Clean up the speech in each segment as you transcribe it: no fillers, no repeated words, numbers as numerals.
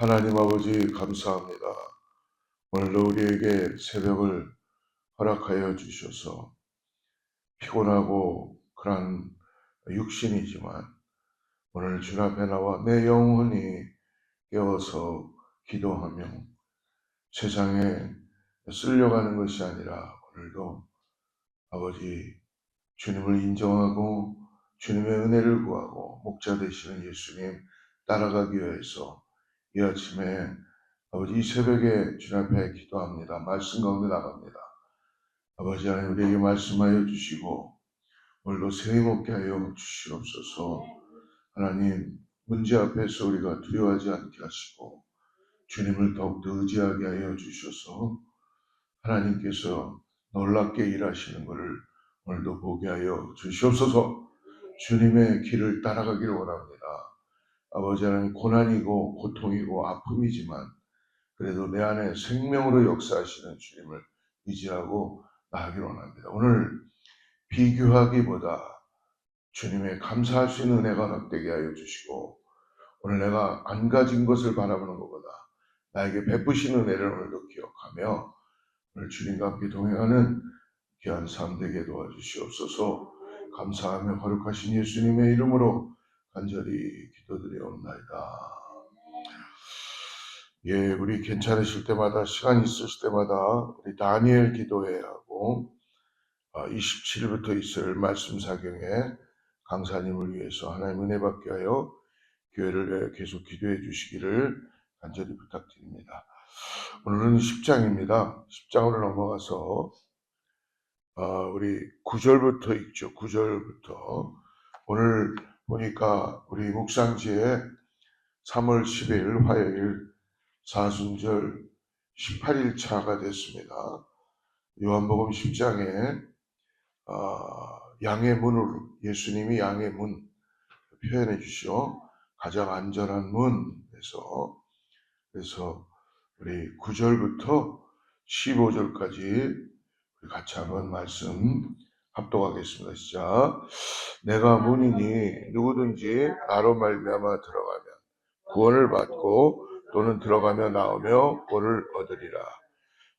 하나님 아버지 감사합니다. 오늘도 우리에게 새벽을 허락하여 주셔서 피곤하고 그런 육신이지만 오늘 주 앞에 나와 내 영혼이 깨어서 기도하며 세상에 쓸려가는 것이 아니라 오늘도 아버지 주님을 인정하고 주님의 은혜를 구하고 목자 되시는 예수님 따라가기 위해서 이 아침에 아버지 이 새벽에 주님 앞에 기도합니다. 말씀 가운데 나갑니다. 아버지 하나님 우리에게 말씀하여 주시고 오늘도 세임없게 하여 주시옵소서. 하나님 문제 앞에서 우리가 두려워하지 않게 하시고 주님을 더욱더 의지하게 하여 주셔서 하나님께서 놀랍게 일하시는 것을 오늘도 보게 하여 주시옵소서. 주님의 길을 따라가기를 원합니다. 아버지 하나님 고난이고 고통이고 아픔이지만 그래도 내 안에 생명으로 역사하시는 주님을 의지하고 나아가기를 원합니다. 오늘 비교하기보다 주님의 감사할 수 있는 은혜가 허락되게 하여 주시고 오늘 내가 안 가진 것을 바라보는 것보다 나에게 베푸시는 은혜를 오늘도 기억하며 오늘 주님과 함께 동행하는 귀한 삶 되게 도와주시옵소서. 감사하며 거룩하신 예수님의 이름으로 간절히 기도드리옵나이다. 예, 우리 괜찮으실 때마다 시간 있으실 때마다 우리 다니엘 기도회 하고 27일부터 있을 말씀 사경에 강사님을 위해서 하나님 은혜 받게 하여 교회를 계속 기도해 주시기를 간절히 부탁드립니다. 오늘은 10장입니다. 10장으로 넘어가서 우리 9절부터 읽죠. 9절부터 오늘 보니까 우리 묵상지에 3월 10일 화요일 사순절 18일차가 됐습니다. 요한복음 10장에 양의 문으로 예수님이 양의 문 표현해 주시오. 가장 안전한 문에서 그래서 우리 9절부터 15절까지 같이 한번 말씀 합독하겠습니다. 시작. 내가 문이니 누구든지 나로 말미암아 들어가면 구원을 받고 또는 들어가며 나오며 구원을 얻으리라.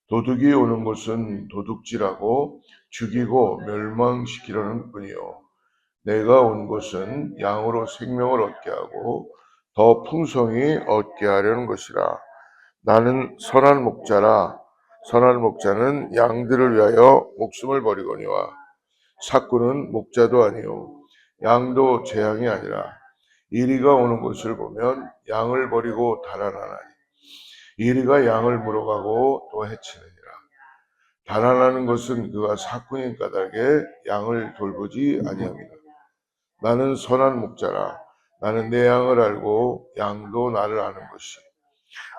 도둑이 오는 곳은 도둑질하고 죽이고 멸망시키려는 뿐이요 내가 온 곳은 양으로 생명을 얻게 하고 더 풍성히 얻게 하려는 것이라. 나는 선한 목자라. 선한 목자는 양들을 위하여 목숨을 버리거니와 삭구는 목자도 아니요 양도 제 양이 아니라 이리가 오는 곳을 보면 양을 버리고 달아나나니 이리가 양을 물어가고 또 해치느니라. 달아나는 것은 그가 삭군인 까닭에 양을 돌보지 아니함이라. 나는 선한 목자라. 나는 내 양을 알고 양도 나를 아는 것이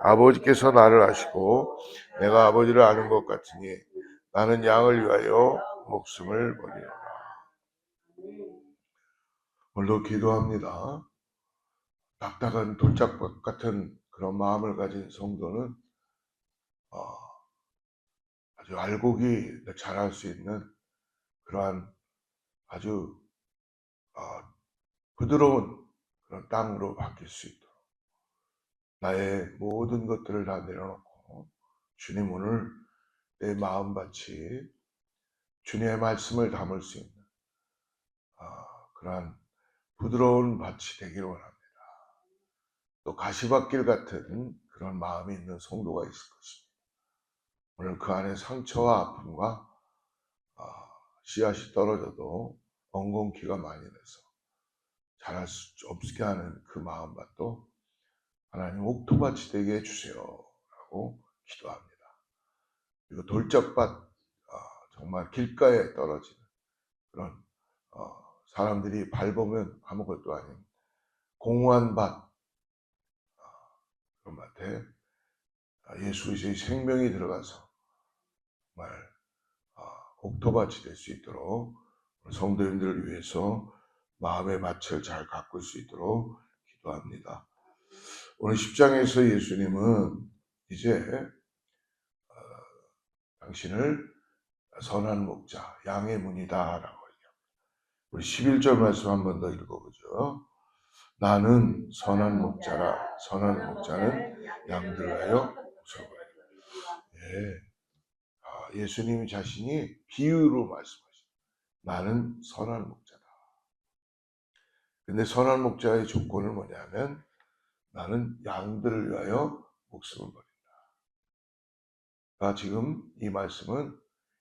아버지께서 나를 아시고 내가 아버지를 아는 것 같으니 나는 양을 위하여 목숨을 버리노라. 오늘도 기도합니다. 딱딱한 돌짝밭 같은 그런 마음을 가진 성도는 아주 알곡이 자랄 수 있는 그러한 아주 부드러운 그런 땅으로 바뀔 수 있도록 나의 모든 것들을 다 내려놓고 주님 오늘 내 마음밭이 주님의 말씀을 담을 수 있는 그러한 부드러운 밭이 되기를 원합니다. 또 가시밭길 같은 그런 마음이 있는 성도가 있을 것입니다. 오늘 그 안에 상처와 아픔과 씨앗이 떨어져도 엉겅퀴가 많이 내서 자랄 수 없게 하는 그 마음밭도 하나님 옥토밭이 되게 해주세요 라고 기도합니다. 그리고 돌짝밭 정말 길가에 떨어지는 그런 사람들이 밟으면 아무것도 아닌 공허한 밭 그런 밭에 예수 그리스도의 생명이 들어가서 정말 옥토밭이 될 수 있도록 성도님들을 위해서 마음의 밭을 잘 가꿀 수 있도록 기도합니다. 오늘 10장에서 예수님은 이제 당신을 선한 목자, 양의 문이다 라고 얘기합니다. 우리 11절 말씀 한 번 더 읽어보죠. 나는 선한 목자라. 선한 목자는 양들을 위하여 목숨을 버리라. 예수님 자신이 비유로 말씀하십니다. 나는 선한 목자다. 근데 선한 목자의 조건은 뭐냐면 나는 양들을 위하여 목숨을 버린다. 지금 이 말씀은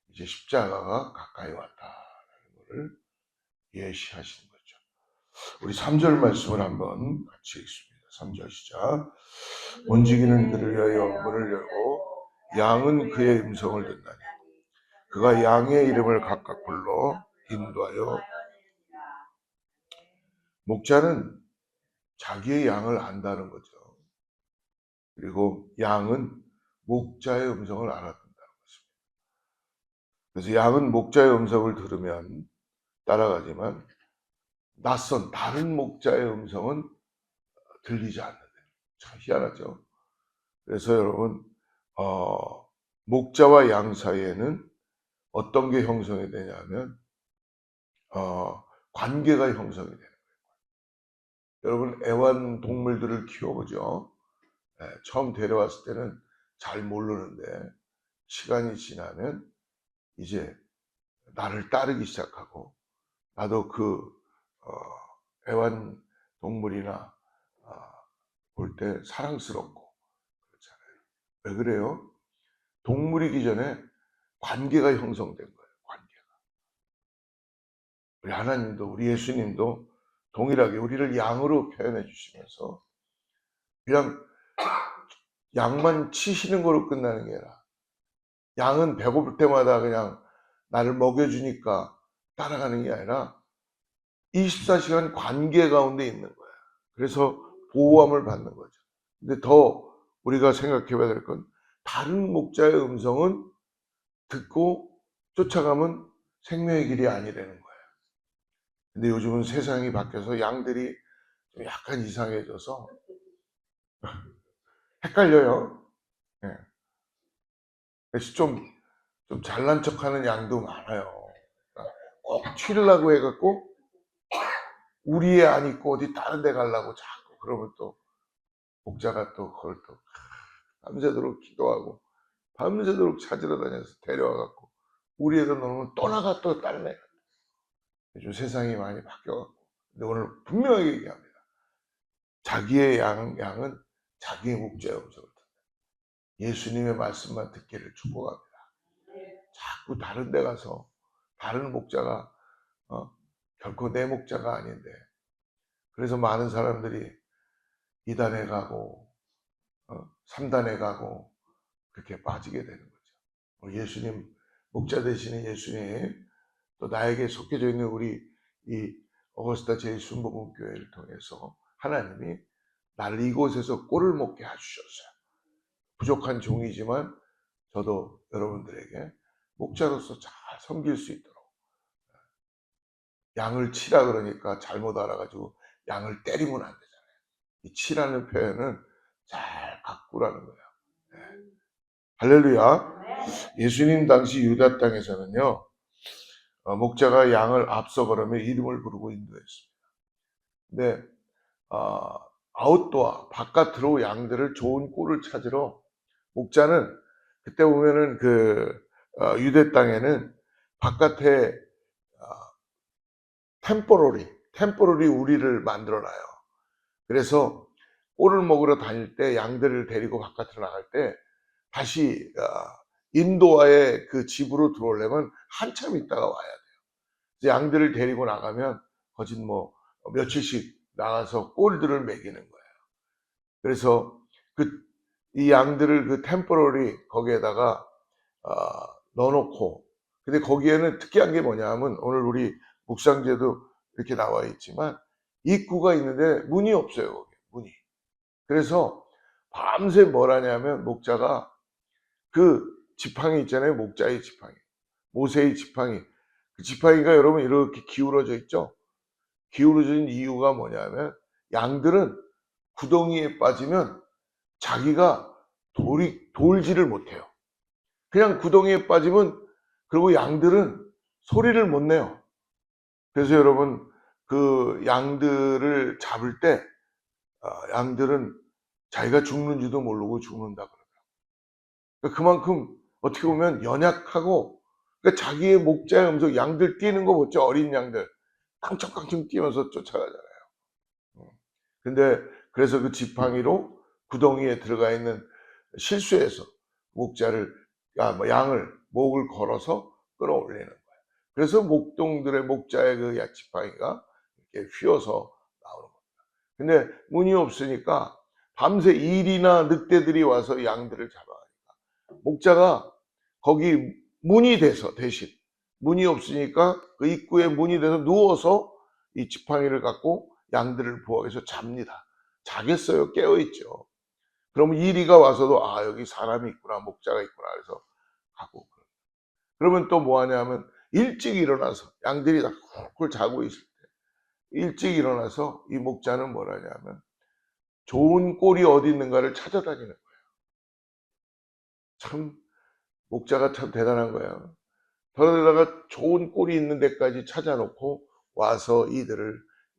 이제 십자가가 가까이 왔다라는 것을 예시하시는 거죠. 우리 3절 말씀을 한번 같이 읽습니다. 3절 시작. 움직이는 그를 위하여 문을 열고 양은 그의 음성을 듣나니 그가 양의 이름을 각각 불러 인도하여. 목자는 자기의 양을 안다는 거죠. 그리고 양은 목자의 음성을 알아듣는다는 것입니다. 그래서 양은 목자의 음성을 들으면 따라가지만 낯선 다른 목자의 음성은 들리지 않는데 참 희한하죠. 그래서 여러분 목자와 양 사이에는 어떤 게 형성이 되냐면 관계가 형성이 되는 거예요. 여러분 애완동물들을 키워보죠. 처음 데려왔을 때는 잘 모르는데 시간이 지나면 이제 나를 따르기 시작하고 나도 그 애완동물이나 볼 때 사랑스럽고 그렇잖아요. 왜 그래요? 동물이기 전에 관계가 형성된 거예요. 관계가. 우리 하나님도 우리 예수님도 동일하게 우리를 양으로 표현해 주시면서 그냥 양만 치시는 거로 끝나는 게 아니라 양은 배고플 때마다 그냥 나를 먹여주니까 따라가는 게 아니라 24시간 관계 가운데 있는 거야. 그래서 보호함을 받는 거죠. 근데 더 우리가 생각해 봐야 될 건 다른 목자의 음성은 듣고 쫓아가면 생명의 길이 아니라는 거예요. 근데 요즘은 세상이 바뀌어서 양들이 좀 약간 이상해져서 헷갈려요. 예. 그래서 좀 잘난 척하는 양도 많아요. 그러니까 꼭 튀려고 해갖고 우리 애 안 있고 어디 다른 데 가려고 자꾸 그러면 또 목자가 또 그걸 또 밤새도록 기도하고 밤새도록 찾으러 다녀서 데려와갖고 우리 애들 놓으면 또 나가 또 다른 애. 요즘 세상이 많이 바뀌어갖고 근데 오늘 분명하게 얘기합니다. 자기의 양은 자기의 목자의 음성을 듣는다. 예수님의 말씀만 듣기를 축복합니다. 자꾸 다른 데 가서 다른 목자가 결코 내 목자가 아닌데 그래서 많은 사람들이 2단에 가고 3단에 가고 그렇게 빠지게 되는 거죠. 예수님 목자 되시는 예수님 또 나에게 속해져 있는 우리 이 어거스타 제1순복음교회를 통해서 하나님이 나를 이곳에서 꼴을 먹게 해주셨어요. 부족한 종이지만 저도 여러분들에게 목자로서 잘 섬길 수 있도록 양을 치라 그러니까 잘못 알아가지고 양을 때리면 안 되잖아요. 이 치라는 표현은 잘 가꾸라는 거예요. 네. 할렐루야. 예수님 당시 유다 땅에서는요 목자가 양을 앞서 걸으며 이름을 부르고 인도했습니다. 근데 아웃도어 바깥으로 양들을 좋은 꼴을 찾으러 목자는 그때 보면은 유대 땅에는 바깥에 템포러리 우리를 만들어놔요. 그래서 꼴을 먹으러 다닐 때 양들을 데리고 바깥으로 나갈 때 다시 인도와의 그 집으로 들어오려면 한참 있다가 와야 돼요. 양들을 데리고 나가면 거짓 며칠씩 나가서 꼴들을 먹이는 거예요. 그래서 이 양들을 그 템포러리 거기에다가 넣어놓고 근데 거기에는 특이한 게 뭐냐면 오늘 우리 묵상제도 이렇게 나와 있지만 입구가 있는데 문이 없어요. 거기 문이. 그래서 밤새 뭘 하냐면 목자가 그 지팡이 있잖아요. 목자의 지팡이. 모세의 지팡이. 그 지팡이가 여러분 이렇게 기울어져 있죠. 기울어진 이유가 뭐냐면 양들은 구덩이에 빠지면 자기가 돌지를 못해요. 그냥 구덩이에 빠지면 그리고 양들은 소리를 못 내요. 그래서 여러분 그 양들을 잡을 때 양들은 자기가 죽는지도 모르고 죽는다 그러더라고요. 그만큼 어떻게 보면 연약하고, 그러니까 자기의 목자의 음성, 양들 뛰는 거 보죠. 어린 양들 깡총깡총 뛰면서 쫓아가잖아요. 근데 그래서 그 지팡이로 구덩이에 들어가 있는 실수해서 목자를 뭐 양을 목을 걸어서 끌어올리는 거예요. 그래서 목동들의 목자의 그 지팡이가 이렇게 휘어서 나오는 겁니다. 근데 문이 없으니까 밤새 일이나 늑대들이 와서 양들을 잡아가니까 목자가 거기 문이 돼서, 대신 문이 없으니까 그 입구에 문이 돼서 누워서 이 지팡이를 갖고 양들을 보호하기 위해서 잡니다. 자겠어요. 깨어있죠. 그러면 이리가 와서도 여기 사람이 있구나, 목자가 있구나 그래서 가고. 그러면 또 뭐 하냐면 일찍 일어나서, 양들이 다 꿀꿀 자고 있을 때 일찍 일어나서 이 목자는 뭘 하냐면 좋은 꼴이 어디 있는가를 찾아다니는 거예요. 참 목자가 참 대단한 거예요. 그러다가 좋은 꼴이 있는 데까지 찾아놓고 와서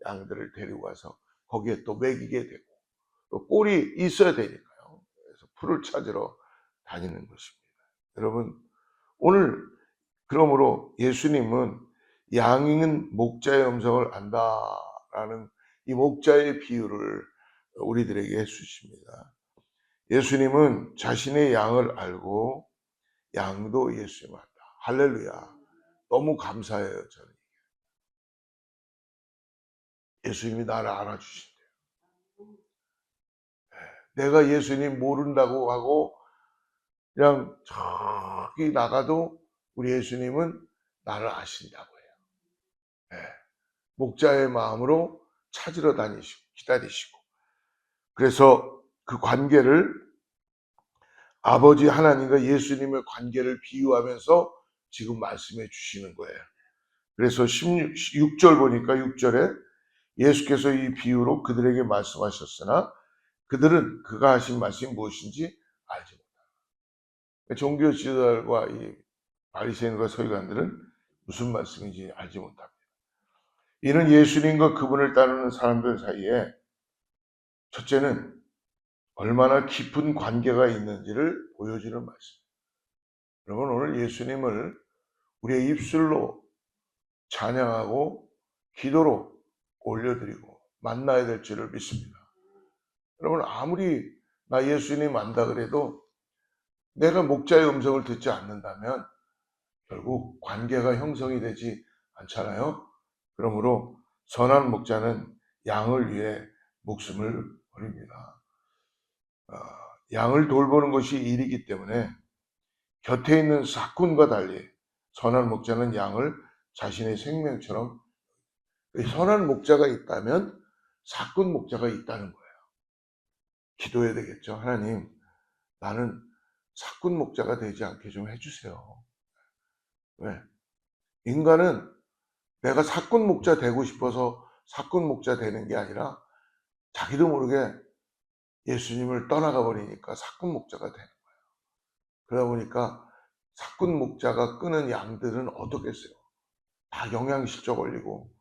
양들을 데리고 와서 거기에 또 먹이게 되고, 또 꼴이 있어야 되니까요. 그래서 풀을 찾으러 다니는 것입니다. 여러분, 오늘 그러므로 예수님은 양은 목자의 음성을 안다라는 이 목자의 비유를 우리들에게 해주십니다. 예수님은 자신의 양을 알고 양도 예수님을 안다. 할렐루야. 너무 감사해요, 저는. 예수님이 나를 알아주신대요. 내가 예수님 모른다고 하고 그냥 저기 나가도 우리 예수님은 나를 아신다고 해요. 네. 목자의 마음으로 찾으러 다니시고 기다리시고, 그래서 그 관계를, 아버지 하나님과 예수님의 관계를 비유하면서 지금 말씀해 주시는 거예요. 그래서 6절 보니까 6절에 예수께서 이 비유로 그들에게 말씀하셨으나 그들은 그가 하신 말씀이 무엇인지 알지 못한다. 종교 지도자들과 이 바리새인과 서기관들은 무슨 말씀인지 알지 못합니다. 이는 예수님과 그분을 따르는 사람들 사이에 첫째는 얼마나 깊은 관계가 있는지를 보여주는 말씀입니다. 여러분, 오늘 예수님을 우리의 입술로 찬양하고 기도로 올려드리고 만나야 될 줄을 믿습니다. 여러분, 아무리 나 예수님 안다 그래도 내가 목자의 음성을 듣지 않는다면 결국 관계가 형성이 되지 않잖아요. 그러므로 선한 목자는 양을 위해 목숨을 버립니다. 양을 돌보는 것이 일이기 때문에 곁에 있는 사꾼과 달리 선한 목자는 양을 자신의 생명처럼, 선한 목자가 있다면 사꾼 목자가 있다는 거예요. 기도해야 되겠죠. 하나님, 나는 사꾼 목자가 되지 않게 좀 해주세요. 왜? 인간은 내가 사꾼 목자 되고 싶어서 사꾼 목자 되는 게 아니라 자기도 모르게 예수님을 떠나가 버리니까 사꾼 목자가 되는 거예요. 그러다 보니까 사꾼 목자가 끄는 양들은 어떻겠어요? 다 영양실조 걸리고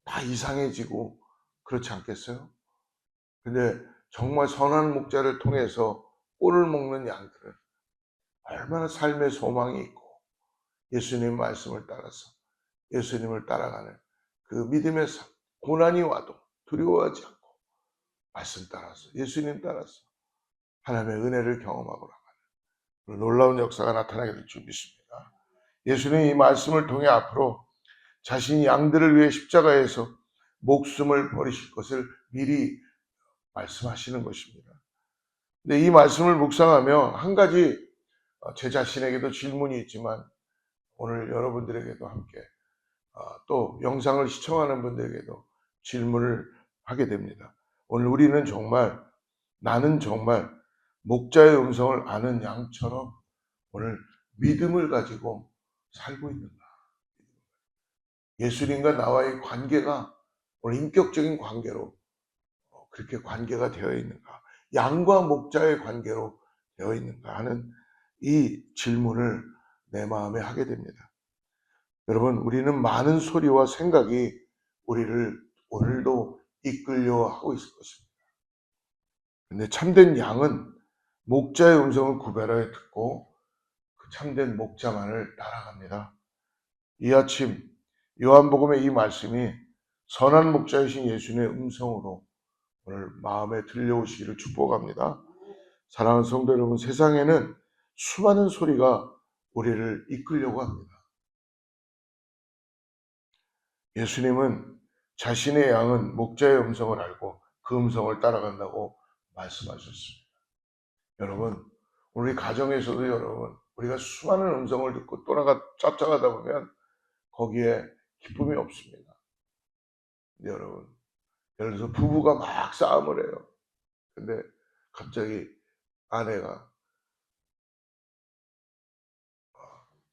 다 이상해지고 그렇지 않겠어요? 근데 정말 선한 목자를 통해서 꼴을 먹는 양들은 얼마나 삶의 소망이 있고 예수님 말씀을 따라서 예수님을 따라가는 그 믿음의 삶, 고난이 와도 두려워하지 않고 말씀 따라서, 예수님 따라서 하나님의 은혜를 경험하고 나가는 놀라운 역사가 나타나게 될 줄 믿습니다. 예수님이 이 말씀을 통해 앞으로 자신이 양들을 위해 십자가에서 목숨을 버리실 것을 미리 말씀하시는 것입니다. 근데 이 말씀을 묵상하며 한 가지 제 자신에게도 질문이 있지만 오늘 여러분들에게도 함께 또 영상을 시청하는 분들에게도 질문을 하게 됩니다. 오늘 우리는 정말, 나는 정말 목자의 음성을 아는 양처럼 오늘 믿음을 가지고 살고 있는가? 예수님과 나와의 관계가 오늘 인격적인 관계로 그렇게 관계가 되어 있는가? 양과 목자의 관계로 되어 있는가 하는 이 질문을 내 마음에 하게 됩니다. 여러분, 우리는 많은 소리와 생각이 우리를 오늘도 이끌려 하고 있을 것입니다. 근데 참된 양은 목자의 음성을 구별하여 듣고 그 참된 목자만을 따라갑니다. 이 아침 요한복음의 이 말씀이 선한 목자이신 예수님의 음성으로 오늘 마음에 들려오시기를 축복합니다. 사랑하는 성도 여러분, 세상에는 수많은 소리가 우리를 이끌려고 합니다. 예수님은 자신의 양은 목자의 음성을 알고 그 음성을 따라간다고 말씀하셨습니다. 여러분, 우리 가정에서도 여러분, 우리가 수많은 음성을 듣고 쫓아가다 보면 거기에 기쁨이 없습니다. 근데 여러분, 예를 들어서 부부가 막 싸움을 해요. 근데 갑자기 아내가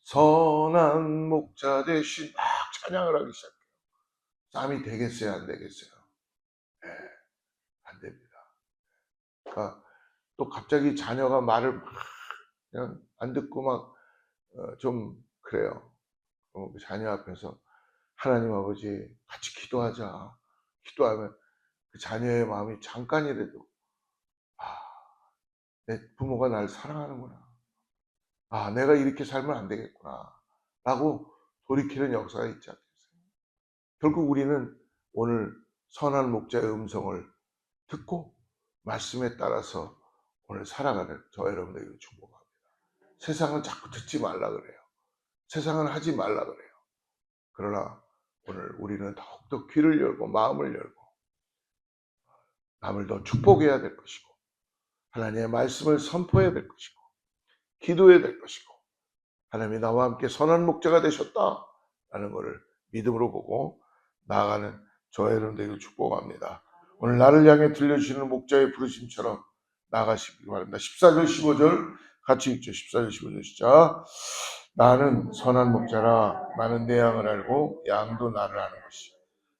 선한 목자 대신 막 찬양을 하기 시작해요. 싸움이 되겠어요, 안 되겠어요? 네, 안 됩니다. 그러니까 또 갑자기 자녀가 말을 막 그냥 안 듣고 막 좀 그래요. 그 자녀 앞에서 하나님 아버지 같이 기도하자. 기도하면 그 자녀의 마음이 잠깐이라도 내 부모가 날 사랑하는구나. 내가 이렇게 살면 안 되겠구나. 라고 돌이키는 역사가 있지 않겠어요? 결국 우리는 오늘 선한 목자의 음성을 듣고 말씀에 따라서 오늘 살아가는 저 여러분들에게 축복합니다. 세상은 자꾸 듣지 말라 그래요. 세상은 하지 말라 그래요. 그러나 오늘 우리는 더욱더 귀를 열고 마음을 열고 남을 더 축복해야 될 것이고 하나님의 말씀을 선포해야 될 것이고 기도해야 될 것이고 하나님이 나와 함께 선한 목자가 되셨다라는 것을 믿음으로 보고 나아가는 저와 여러분들에게 축복합니다. 오늘 나를 향해 들려주시는 목자의 부르심처럼 나아가시기 바랍니다. 14절 15절 같이 읽죠. 14절 15절 시작. 나는 선한 목자라 나는 내 양을 알고 양도 나를 아는 것이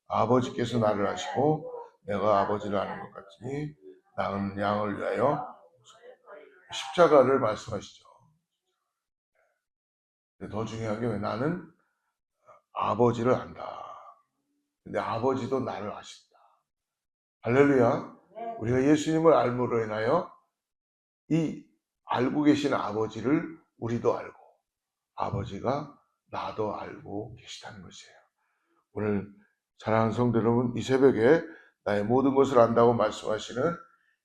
아버지께서 나를 아시고 내가 아버지를 아는 것 같으니 나는 양을 위하여 십자가를 말씀하시죠. 더 중요한 게 나는 아버지를 안다. 근데 아버지도 나를 아신다. 할렐루야. 우리가 예수님을 알므로 인하여 이 알고 계신 아버지를 우리도 알고 아버지가 나도 알고 계시다는 것이에요. 오늘 사랑하는 성도 여러분, 이 새벽에 나의 모든 것을 안다고 말씀하시는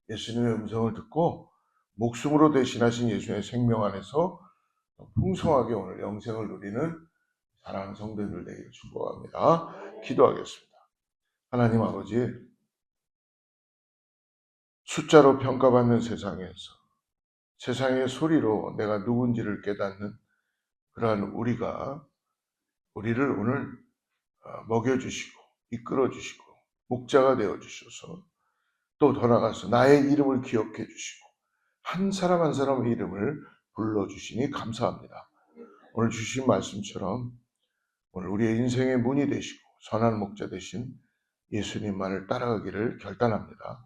예수님의 음성을 듣고 목숨으로 대신하신 예수님의 생명 안에서 풍성하게 오늘 영생을 누리는 사랑하는 성도들 되기를 축복합니다. 기도하겠습니다. 하나님 아버지, 숫자로 평가받는 세상에서 세상의 소리로 내가 누군지를 깨닫는 그러한 우리를 오늘 먹여주시고 이끌어주시고 목자가 되어주셔서 또 더 나아가서 나의 이름을 기억해 주시고 한 사람 한 사람의 이름을 불러주시니 감사합니다. 오늘 주신 말씀처럼 오늘 우리의 인생의 문이 되시고 선한 목자 되신 예수님만을 따라가기를 결단합니다.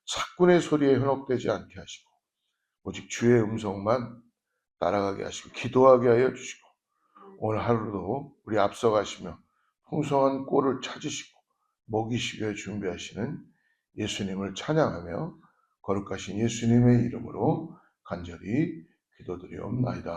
사꾼의 소리에 현혹되지 않게 하시고 오직 주의 음성만 따라가게 하시고 기도하게 하여 주시고 오늘 하루도 우리 앞서가시며 풍성한 꼴을 찾으시고 먹이시기 위해 준비하시는 예수님을 찬양하며 거룩하신 예수님의 이름으로 간절히 기도드리옵나이다.